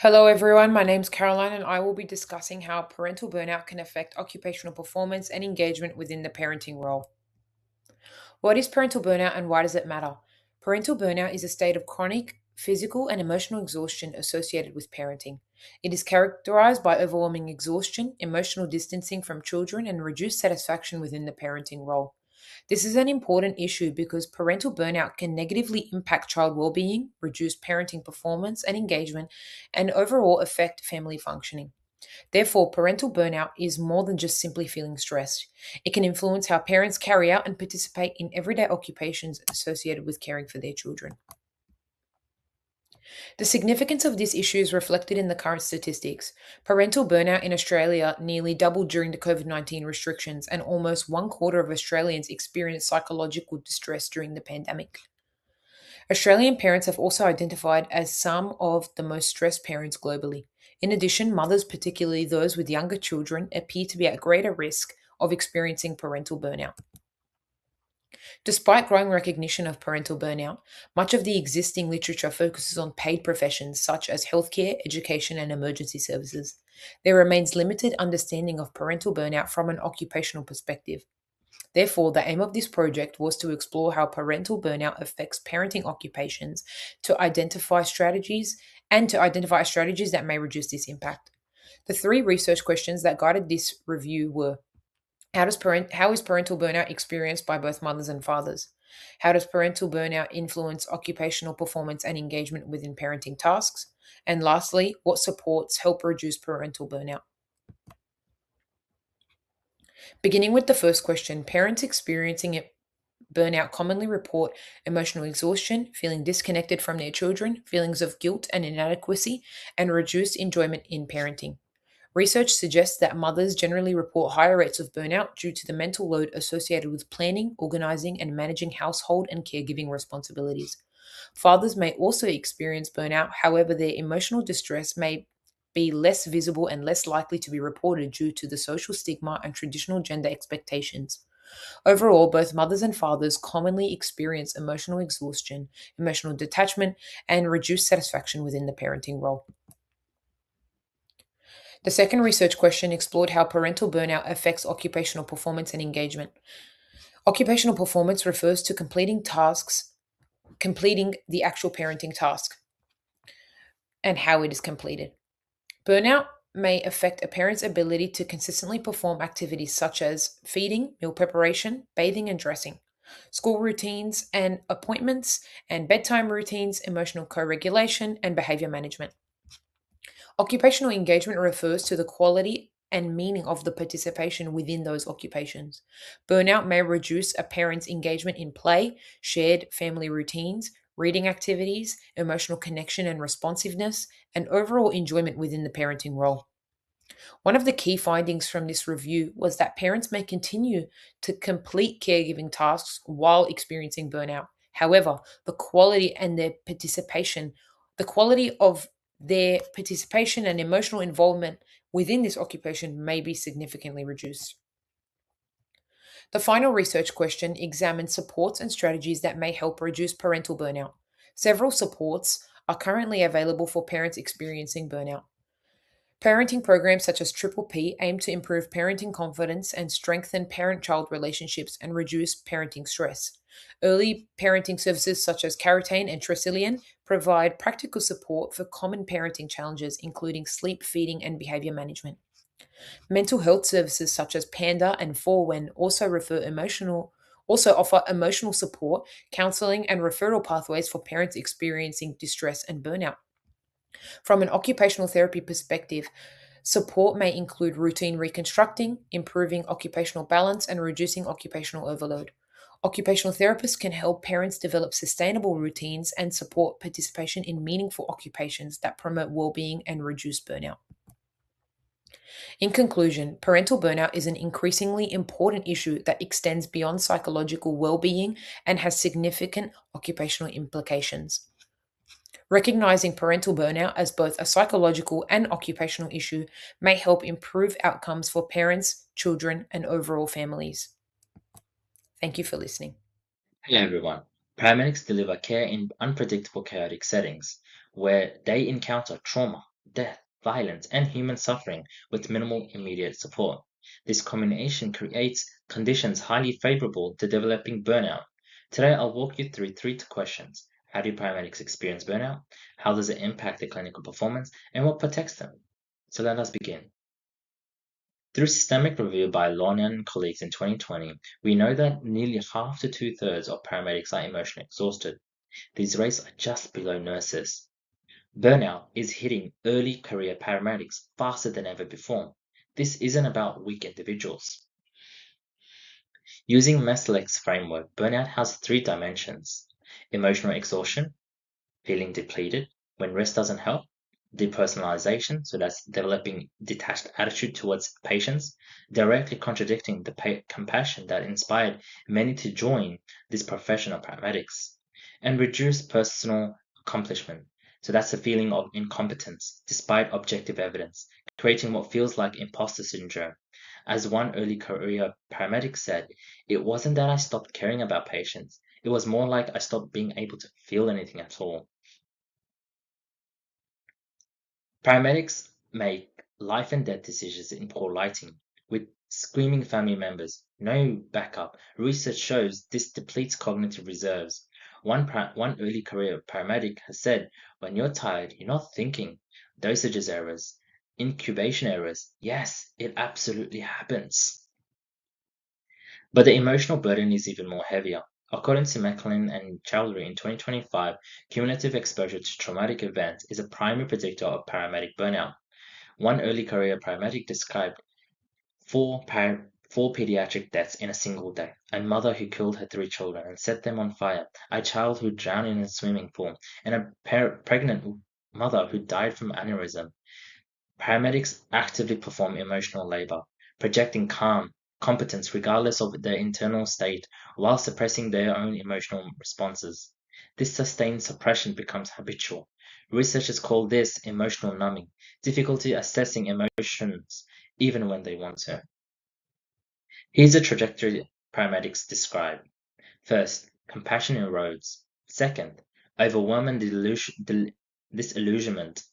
Hello, everyone. My name's Caroline, and I will be discussing how parental burnout can affect occupational performance and engagement within the parenting role. What is parental burnout and why does it matter? Parental burnout is a state of chronic physical and emotional exhaustion associated with parenting. It is characterized by overwhelming exhaustion, emotional distancing from children, and reduced satisfaction within the parenting role. This is an important issue because parental burnout can negatively impact child well-being, reduce parenting performance and engagement, and overall affect family functioning. Therefore, parental burnout is more than just simply feeling stressed. It can influence how parents carry out and participate in everyday occupations associated with caring for their children. The significance of this issue is reflected in the current statistics. Parental burnout in Australia nearly doubled during the COVID-19 restrictions, and almost one quarter of Australians experienced psychological distress during the pandemic. Australian parents have also identified as some of the most stressed parents globally. In addition, mothers, particularly those with younger children, appear to be at greater risk of experiencing parental burnout. Despite growing recognition of parental burnout, much of the existing literature focuses on paid professions such as healthcare, education, and emergency services. There remains limited understanding of parental burnout from an occupational perspective. Therefore, the aim of this project was to explore how parental burnout affects parenting occupations to identify strategies that may reduce this impact. The three research questions that guided this review were: how is parental burnout experienced by both mothers and fathers? How does parental burnout influence occupational performance and engagement within parenting tasks? And lastly, what supports help reduce parental burnout? Beginning with the first question, parents experiencing burnout commonly report emotional exhaustion, feeling disconnected from their children, feelings of guilt and inadequacy, and reduced enjoyment in parenting. Research suggests that mothers generally report higher rates of burnout due to the mental load associated with planning, organizing, and managing household and caregiving responsibilities. Fathers may also experience burnout, however, their emotional distress may be less visible and less likely to be reported due to the social stigma and traditional gender expectations. Overall, both mothers and fathers commonly experience emotional exhaustion, emotional detachment, and reduced satisfaction within the parenting role. The second research question explored how parental burnout affects occupational performance and engagement. Occupational performance refers to completing the actual parenting task and how it is completed. Burnout may affect a parent's ability to consistently perform activities such as feeding, meal preparation, bathing and dressing, school routines and appointments, and bedtime routines, emotional co regulation, and behavior management. Occupational engagement refers to the quality and meaning of the participation within those occupations. Burnout may reduce a parent's engagement in play, shared family routines, reading activities, emotional connection and responsiveness, and overall enjoyment within the parenting role. One of the key findings from this review was that parents may continue to complete caregiving tasks while experiencing burnout. However, the quality of their participation and emotional involvement within this occupation may be significantly reduced. The final research question examined supports and strategies that may help reduce parental burnout. Several supports are currently available for parents experiencing burnout. Parenting programs such as Triple P aim to improve parenting confidence and strengthen parent child relationships and reduce parenting stress. Early parenting services such as Caratane and Tresilian provide practical support for common parenting challenges, including sleep, feeding, and behavior management. Mental health services such as Panda and Forwen also offer emotional support, counseling, and referral pathways for parents experiencing distress and burnout. From an occupational therapy perspective, support may include routine reconstructing, improving occupational balance, and reducing occupational overload. Occupational therapists can help parents develop sustainable routines and support participation in meaningful occupations that promote well-being and reduce burnout. In conclusion, parental burnout is an increasingly important issue that extends beyond psychological well-being and has significant occupational implications. Recognizing parental burnout as both a psychological and occupational issue may help improve outcomes for parents, children, and overall families. Thank you for listening. Hello, everyone. Paramedics deliver care in unpredictable, chaotic settings where they encounter trauma, death, violence, and human suffering with minimal immediate support. This combination creates conditions highly favorable to developing burnout. Today, I'll walk you through three questions. How do paramedics experience burnout? How does it impact their clinical performance? And what protects them? So let us begin. Through systemic review by Lorna and colleagues in 2020, we know that nearly half to two-thirds of paramedics are emotionally exhausted. These rates are just below nurses. Burnout is hitting early career paramedics faster than ever before. This isn't about weak individuals. Using Mesleck's framework, burnout has three dimensions: emotional exhaustion, feeling depleted when rest doesn't help; depersonalization, so that's developing detached attitude towards patients, directly contradicting the compassion that inspired many to join this profession of paramedics; and reduced personal accomplishment, so that's a feeling of incompetence despite objective evidence, creating what feels like imposter syndrome. As one early career paramedic said, it wasn't that I stopped caring about patients, it was more like I stopped being able to feel anything at all. Paramedics make life and death decisions in poor lighting, with screaming family members, no backup. Research shows this depletes cognitive reserves. One early career paramedic has said, when you're tired, you're not thinking. Dosages errors, incubation errors. Yes, it absolutely happens. But the emotional burden is even more heavier. According to McLean and Chowdhury in 2025, cumulative exposure to traumatic events is a primary predictor of paramedic burnout. One early career paramedic described four pediatric deaths in a single day: a mother who killed her three children and set them on fire, a child who drowned in a swimming pool, and a pregnant mother who died from aneurysm. Paramedics actively perform emotional labor, projecting calm, competence regardless of their internal state, while suppressing their own emotional responses. This sustained suppression becomes habitual. Researchers call this emotional numbing, difficulty assessing emotions even when they want to. Here's a trajectory paramedics describe. First, compassion erodes. Second, overwhelming disillusionment.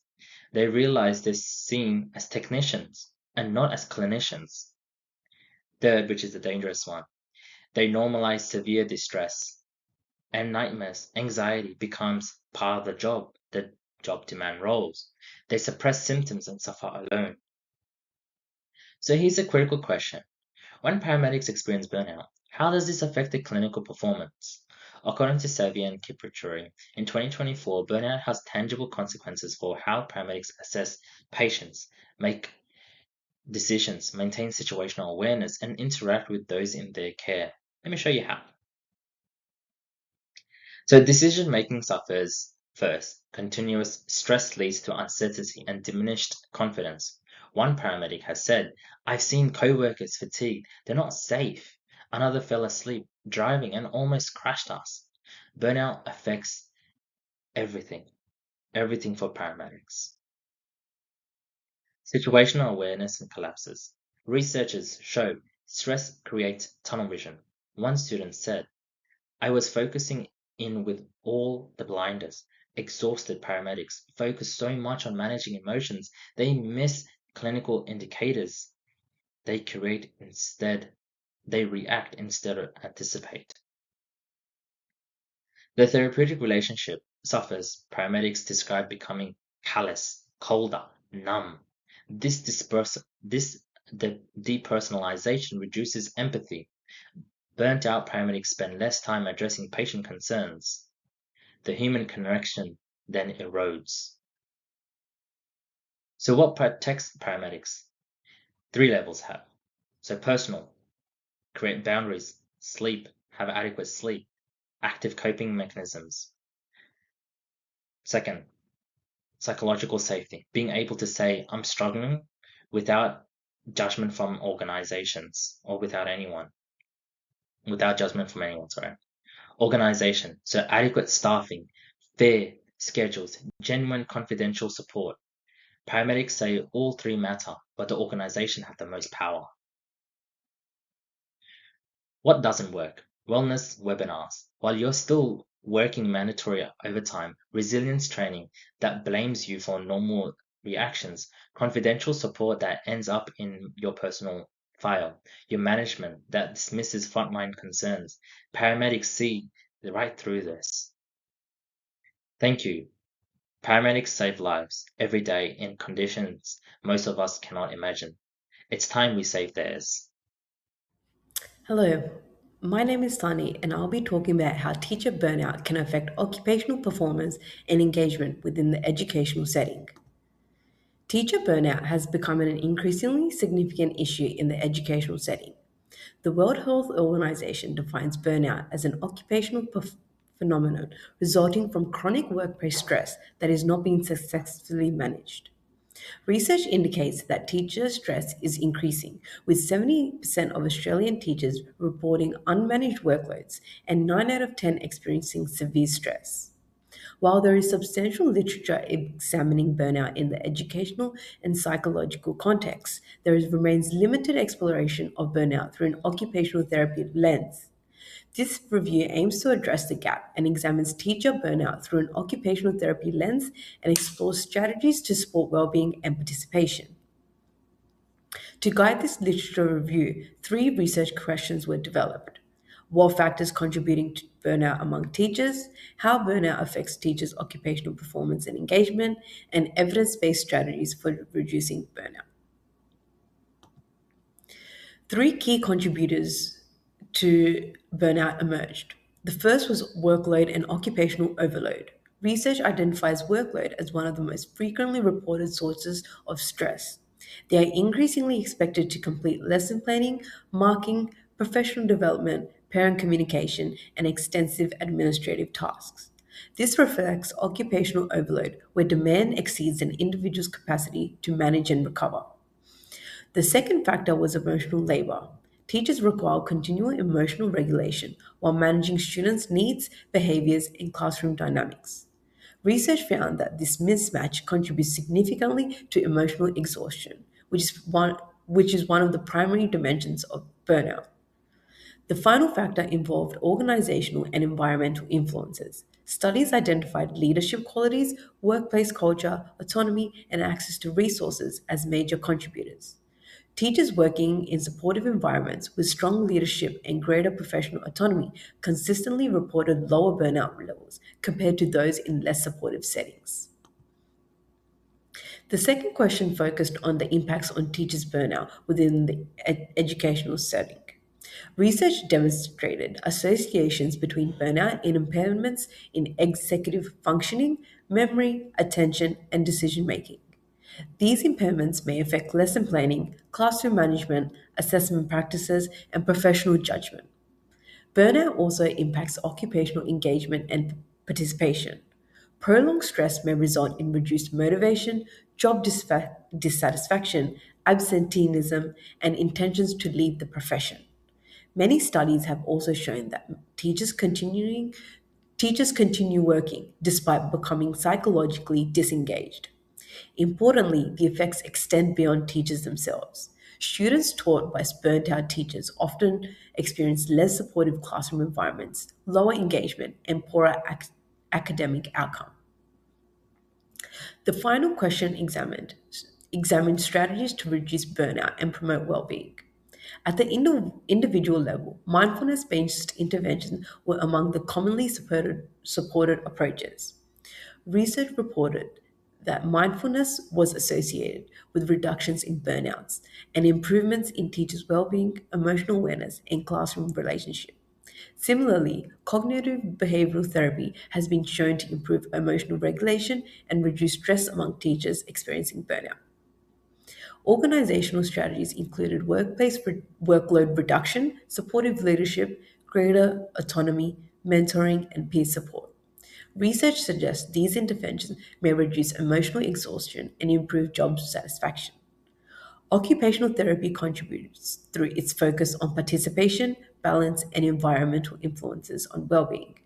They realize they're seen as technicians and not as clinicians. Third, which is the dangerous one, they normalize severe distress and nightmares. Anxiety becomes part of the job. The job demand roles. They suppress symptoms and suffer alone. So here's a critical question. When paramedics experience burnout, how does this affect their clinical performance? According to Sevi and Kiprituri, in 2024, burnout has tangible consequences for how paramedics assess patients, make decisions, maintain situational awareness, and interact with those in their care. Let me show you how. So decision making suffers first. Continuous stress leads to uncertainty and diminished confidence. One paramedic has said, I've seen coworkers fatigued, they're not safe. Another fell asleep driving and almost crashed us. Burnout affects everything, everything for paramedics. Situational awareness and collapses. Researchers show stress creates tunnel vision. One student said, I was focusing in with all the blinders. Exhausted paramedics focus so much on managing emotions, they miss clinical indicators. They react instead of anticipate. The therapeutic relationship suffers. Paramedics describe becoming callous, colder, numb. The depersonalization reduces empathy. Burnt out paramedics spend less time addressing patient concerns. The human connection then erodes. So what protects paramedics? Three levels have. So personal, create boundaries, sleep, have adequate sleep, active coping mechanisms. Second, psychological safety, being able to say, I'm struggling without judgment from organizations or without judgment from anyone, sorry. Organization, so adequate staffing, fair schedules, genuine confidential support. Paramedics say all three matter, but the organization have the most power. What doesn't work? Wellness webinars. While you're still working mandatory overtime, resilience training that blames you for normal reactions, confidential support that ends up in your personal file, your management that dismisses frontline concerns. Paramedics see right through this. Thank you. Paramedics save lives every day in conditions most of us cannot imagine. It's time we save theirs. Hello, my name is Sunny, and I'll be talking about how teacher burnout can affect occupational performance and engagement within the educational setting. Teacher burnout has become an increasingly significant issue in the educational setting. The World Health Organization defines burnout as an occupational phenomenon resulting from chronic workplace stress that is not being successfully managed. Research indicates that teacher stress is increasing, with 70% of Australian teachers reporting unmanaged workloads and 9 out of 10 experiencing severe stress. While there is substantial literature examining burnout in the educational and psychological context, remains limited exploration of burnout through an occupational therapy lens. This review aims to address the gap and examines teacher burnout through an occupational therapy lens and explores strategies to support well-being and participation. To guide this literature review, three research questions were developed. What factors contributing to burnout among teachers, how burnout affects teachers' occupational performance and engagement, and evidence-based strategies for reducing burnout. Three key contributors to burnout emerged. The first was workload and occupational overload. Research identifies workload as one of the most frequently reported sources of stress. They are increasingly expected to complete lesson planning, marking, professional development, parent communication, and extensive administrative tasks. This reflects occupational overload, where demand exceeds an individual's capacity to manage and recover. The second factor was emotional labor. Teachers require continual emotional regulation while managing students' needs, behaviors, and classroom dynamics. Research found that this mismatch contributes significantly to emotional exhaustion, which is one of the primary dimensions of burnout. The final factor involved organizational and environmental influences. Studies identified leadership qualities, workplace culture, autonomy, and access to resources as major contributors. Teachers working in supportive environments with strong leadership and greater professional autonomy consistently reported lower burnout levels compared to those in less supportive settings. The second question focused on the impacts on teachers' burnout within the educational setting. Research demonstrated associations between burnout and impairments in executive functioning, memory, attention, and decision making. These impairments may affect lesson planning, classroom management, assessment practices, and professional judgment. Burnout also impacts occupational engagement and participation. Prolonged stress may result in reduced motivation, job dissatisfaction, absenteeism, and intentions to leave the profession. Many studies have also shown that teachers continue working despite becoming psychologically disengaged. Importantly, the effects extend beyond teachers themselves. Students taught by burnt out teachers often experience less supportive classroom environments, lower engagement, and poorer academic outcome. The final question examined strategies to reduce burnout and promote well-being. At the individual level, mindfulness-based interventions were among the commonly supported approaches. Research reported that mindfulness was associated with reductions in burnouts and improvements in teachers' well-being, emotional awareness, and classroom relationship. Similarly, cognitive behavioral therapy has been shown to improve emotional regulation and reduce stress among teachers experiencing burnout. Organizational strategies included workload reduction, supportive leadership, greater autonomy, mentoring, and peer support. Research suggests these interventions may reduce emotional exhaustion and improve job satisfaction. Occupational therapy contributes through its focus on participation, balance, and environmental influences on well-being.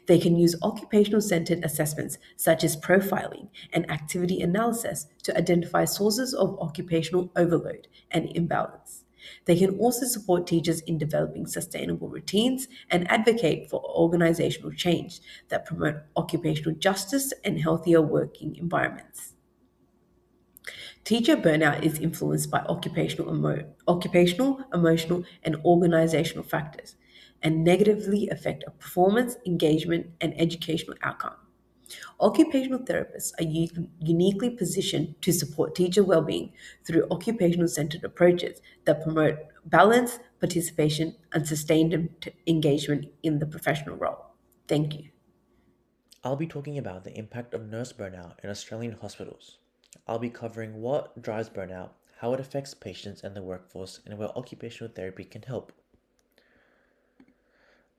They can use occupational centered assessments such as profiling and activity analysis to identify sources of occupational overload and imbalance. They can also support teachers in developing sustainable routines and advocate for organizational change that promote occupational justice and healthier working environments. Teacher burnout is influenced by occupational, emotional, and organizational factors and negatively affect a performance, engagement, and educational outcome. Occupational therapists are uniquely positioned to support teacher well-being through occupational-centered approaches that promote balance, participation, and sustained engagement in the professional role. Thank you. I'll be talking about the impact of nurse burnout in Australian hospitals. I'll be covering what drives burnout, how it affects patients and the workforce, and where occupational therapy can help.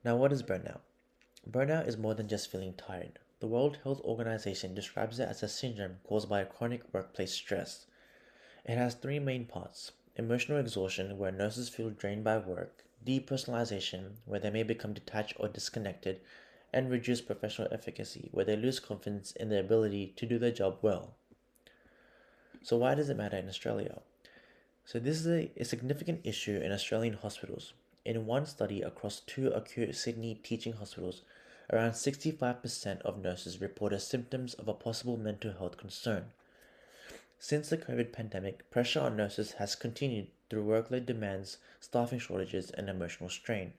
Now, what is burnout? Burnout is more than just feeling tired. The World Health Organization describes it as a syndrome caused by a chronic workplace stress. It has three main parts: emotional exhaustion, where nurses feel drained by work; depersonalization, where they may become detached or disconnected; and reduced professional efficacy, where they lose confidence in their ability to do their job well. So, why does it matter in Australia? So, this is a significant issue in Australian hospitals. In one study across two acute Sydney teaching hospitals, around 65% of nurses reported symptoms of a possible mental health concern. Since the COVID pandemic, pressure on nurses has continued through workload demands, staffing shortages, and emotional strain.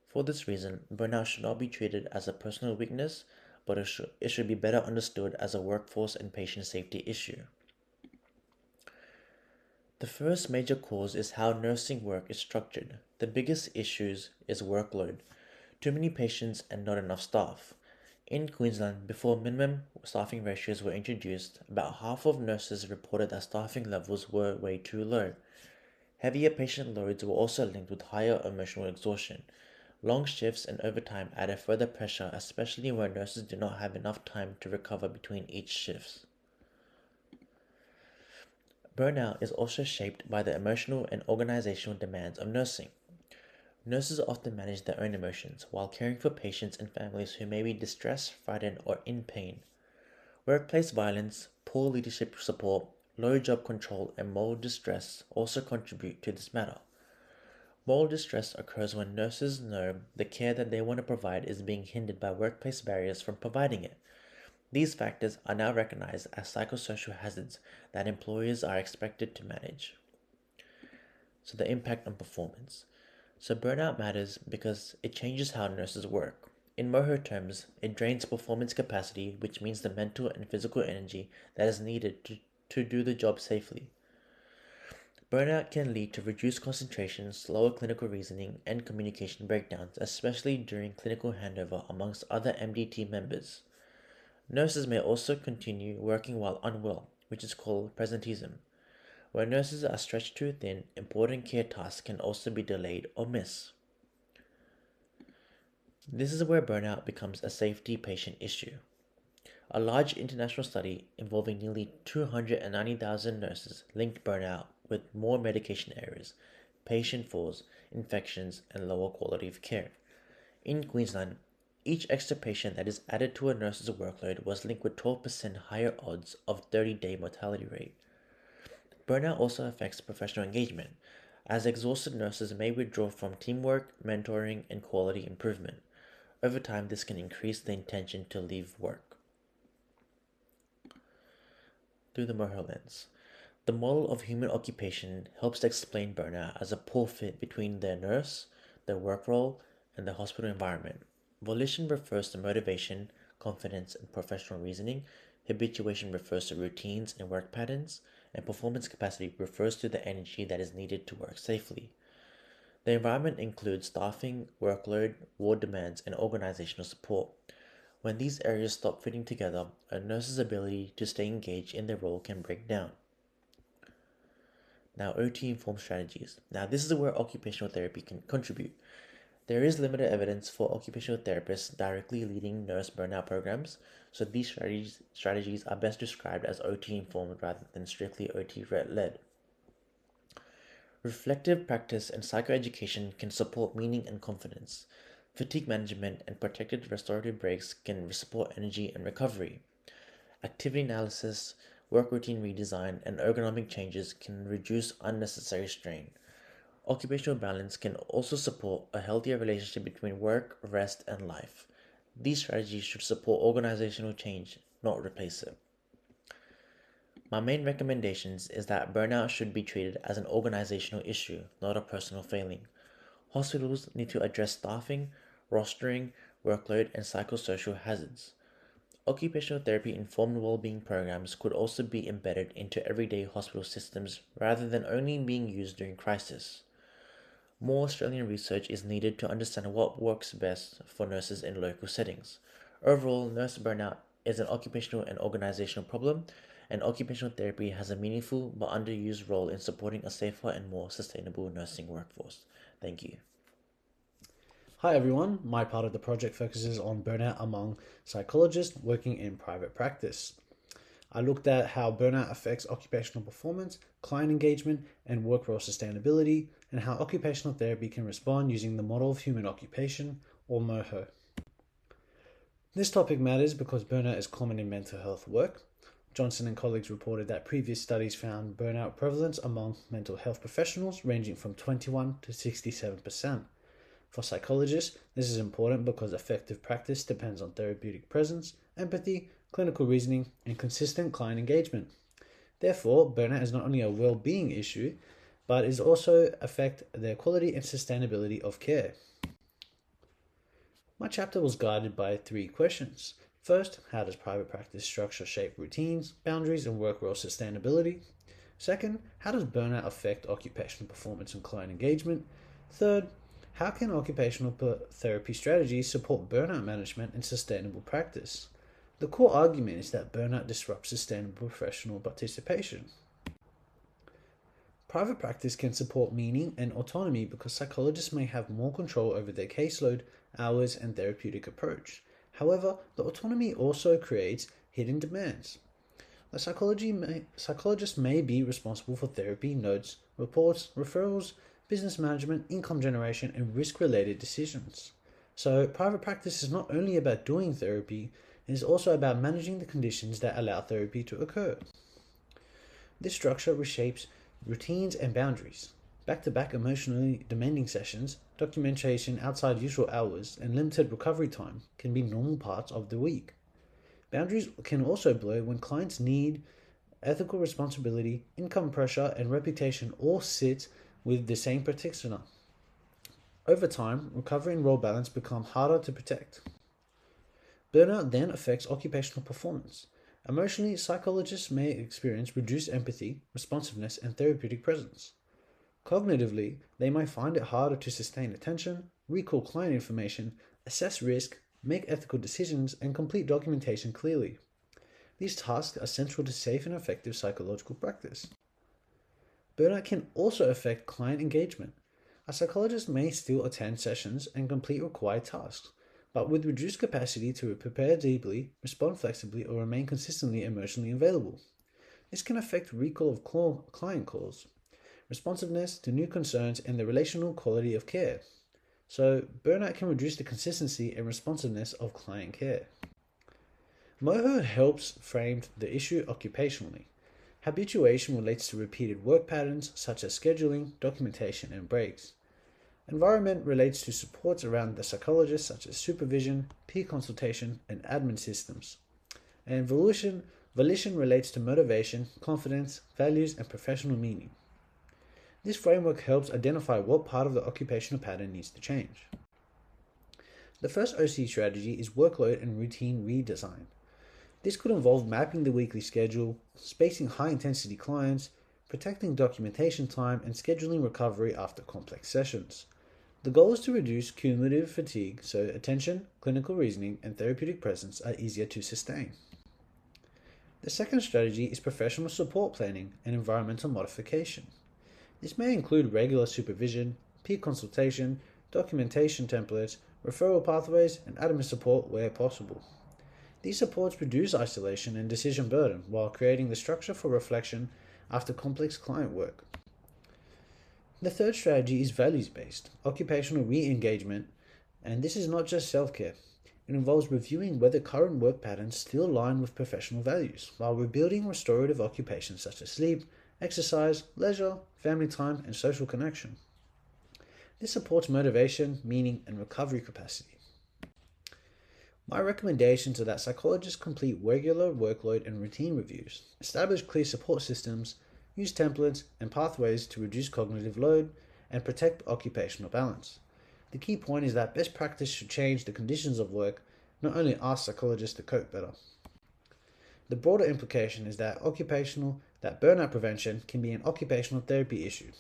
For this reason, burnout should not be treated as a personal weakness, but it should be better understood as a workforce and patient safety issue. The first major cause is how nursing work is structured. The biggest issues is workload, too many patients and not enough staff. In Queensland, before minimum staffing ratios were introduced, about half of nurses reported that staffing levels were way too low. Heavier patient loads were also linked with higher emotional exhaustion. Long shifts and overtime added further pressure, especially where nurses did not have enough time to recover between each shifts. Burnout is also shaped by the emotional and organizational demands of nursing. Nurses often manage their own emotions while caring for patients and families who may be distressed, frightened, or in pain. Workplace violence, poor leadership support, low job control, and moral distress also contribute to this matter. Moral distress occurs when nurses know the care that they want to provide is being hindered by workplace barriers from providing it. These factors are now recognized as psychosocial hazards that employers are expected to manage. So, the impact on performance. So, burnout matters because it changes how nurses work. In Moho terms, it drains performance capacity, which means the mental and physical energy that is needed to do the job safely. Burnout can lead to reduced concentration, slower clinical reasoning, and communication breakdowns, especially during clinical handover amongst other MDT members. Nurses may also continue working while unwell, which is called presenteeism. Where nurses are stretched too thin, important care tasks can also be delayed or missed. This is where burnout becomes a safety patient issue. A large international study involving nearly 290,000 nurses linked burnout with more medication errors, patient falls, infections, and lower quality of care. In Queensland, each extra patient that is added to a nurse's workload was linked with 12% higher odds of 30-day mortality rate. Burnout also affects professional engagement, as exhausted nurses may withdraw from teamwork, mentoring, and quality improvement. Over time, this can increase the intention to leave work. Through the Moho lens, the model of human occupation helps to explain burnout as a poor fit between the nurse, their work role, and the hospital environment. Volition refers to motivation, confidence, and professional reasoning. Habituation refers to routines and work patterns, and performance capacity refers to the energy that is needed to work safely. The environment includes staffing, workload, ward demands, and organizational support. When these areas stop fitting together, a nurse's ability to stay engaged in their role can break down. Now, OT-informed strategies. Now, this is where occupational therapy can contribute. There is limited evidence for occupational therapists directly leading nurse burnout programs, so these strategies are best described as OT-informed rather than strictly OT-led. Reflective practice and psychoeducation can support meaning and confidence. Fatigue management and protected restorative breaks can support energy and recovery. Activity analysis, work routine redesign, and ergonomic changes can reduce unnecessary strain. Occupational balance can also support a healthier relationship between work, rest, and life. These strategies should support organizational change, not replace it. My main recommendations is that burnout should be treated as an organizational issue, not a personal failing. Hospitals need to address staffing, rostering, workload, and psychosocial hazards. Occupational therapy informed well-being programs could also be embedded into everyday hospital systems rather than only being used during crisis. More Australian research is needed to understand what works best for nurses in local settings. Overall, nurse burnout is an occupational and organizational problem, and occupational therapy has a meaningful but underused role in supporting a safer and more sustainable nursing workforce. Thank you. Hi everyone, my part of the project focuses on burnout among psychologists working in private practice. I looked at how burnout affects occupational performance, client engagement, and work role sustainability, and how occupational therapy can respond using the model of human occupation, or MOHO. This topic matters because burnout is common in mental health work. Johnson and colleagues reported that previous studies found burnout prevalence among mental health professionals ranging from 21 to 67%. For psychologists, this is important because effective practice depends on therapeutic presence, empathy, clinical reasoning, and consistent client engagement. Therefore, burnout is not only a well-being issue, but it also affects the quality and sustainability of care. My chapter was guided by 3 questions. First, how does private practice structure shape routines, boundaries, and work role sustainability? Second, how does burnout affect occupational performance and client engagement? Third, how can occupational therapy strategies support burnout management and sustainable practice? The core argument is that burnout disrupts sustainable professional participation. Private practice can support meaning and autonomy because psychologists may have more control over their caseload, hours, and therapeutic approach. However, the autonomy also creates hidden demands. The psychologist may be responsible for therapy, notes, reports, referrals, business management, income generation, and risk-related decisions. So private practice is not only about doing therapy, it is also about managing the conditions that allow therapy to occur. This structure reshapes routines and boundaries. Back-to-back emotionally demanding sessions, documentation outside usual hours, and limited recovery time can be normal parts of the week. Boundaries can also blur when clients' need, ethical responsibility, income pressure, and reputation all sit with the same practitioner. Over time, recovery and role balance become harder to protect. Burnout then affects occupational performance. Emotionally, psychologists may experience reduced empathy, responsiveness, and therapeutic presence. Cognitively, they may find it harder to sustain attention, recall client information, assess risk, make ethical decisions, and complete documentation clearly. These tasks are central to safe and effective psychological practice. Burnout can also affect client engagement. A psychologist may still attend sessions and complete required tasks, but with reduced capacity to prepare deeply, respond flexibly, or remain consistently emotionally available. This can affect recall of client calls, responsiveness to new concerns, and the relational quality of care. So, burnout can reduce the consistency and responsiveness of client care. MOHO helps frame the issue occupationally. Habituation relates to repeated work patterns such as scheduling, documentation, and breaks. Environment relates to supports around the psychologist such as supervision, peer consultation, and admin systems. And volition relates to motivation, confidence, values, and professional meaning. This framework helps identify what part of the occupational pattern needs to change. The first OC strategy is workload and routine redesign. This could involve mapping the weekly schedule, spacing high-intensity clients, protecting documentation time, and scheduling recovery after complex sessions. The goal is to reduce cumulative fatigue so attention, clinical reasoning, and therapeutic presence are easier to sustain. The second strategy is professional support planning and environmental modification. This may include regular supervision, peer consultation, documentation templates, referral pathways, and admin support where possible. These supports reduce isolation and decision burden while creating the structure for reflection after complex client work. The third strategy is values-based, occupational re-engagement, and this is not just self-care. It involves reviewing whether current work patterns still align with professional values, while rebuilding restorative occupations such as sleep, exercise, leisure, family time, and social connection. This supports motivation, meaning, and recovery capacity. My recommendations are that psychologists complete regular workload and routine reviews, establish clear support systems, use templates and pathways to reduce cognitive load, and protect occupational balance. The key point is that best practice should change the conditions of work, not only ask psychologists to cope better. The broader implication is that burnout prevention can be an occupational therapy issue.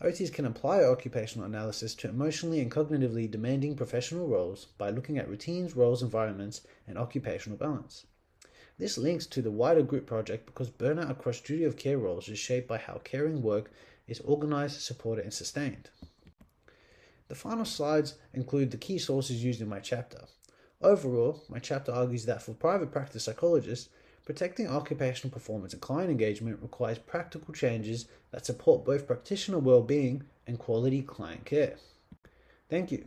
OTs can apply occupational analysis to emotionally and cognitively demanding professional roles by looking at routines, roles, environments, and occupational balance. This links to the wider group project because burnout across duty of care roles is shaped by how caring work is organized, supported, and sustained. The final slides include the key sources used in my chapter. Overall, my chapter argues that for private practice psychologists, protecting occupational performance and client engagement requires practical changes that support both practitioner well-being and quality client care. Thank you.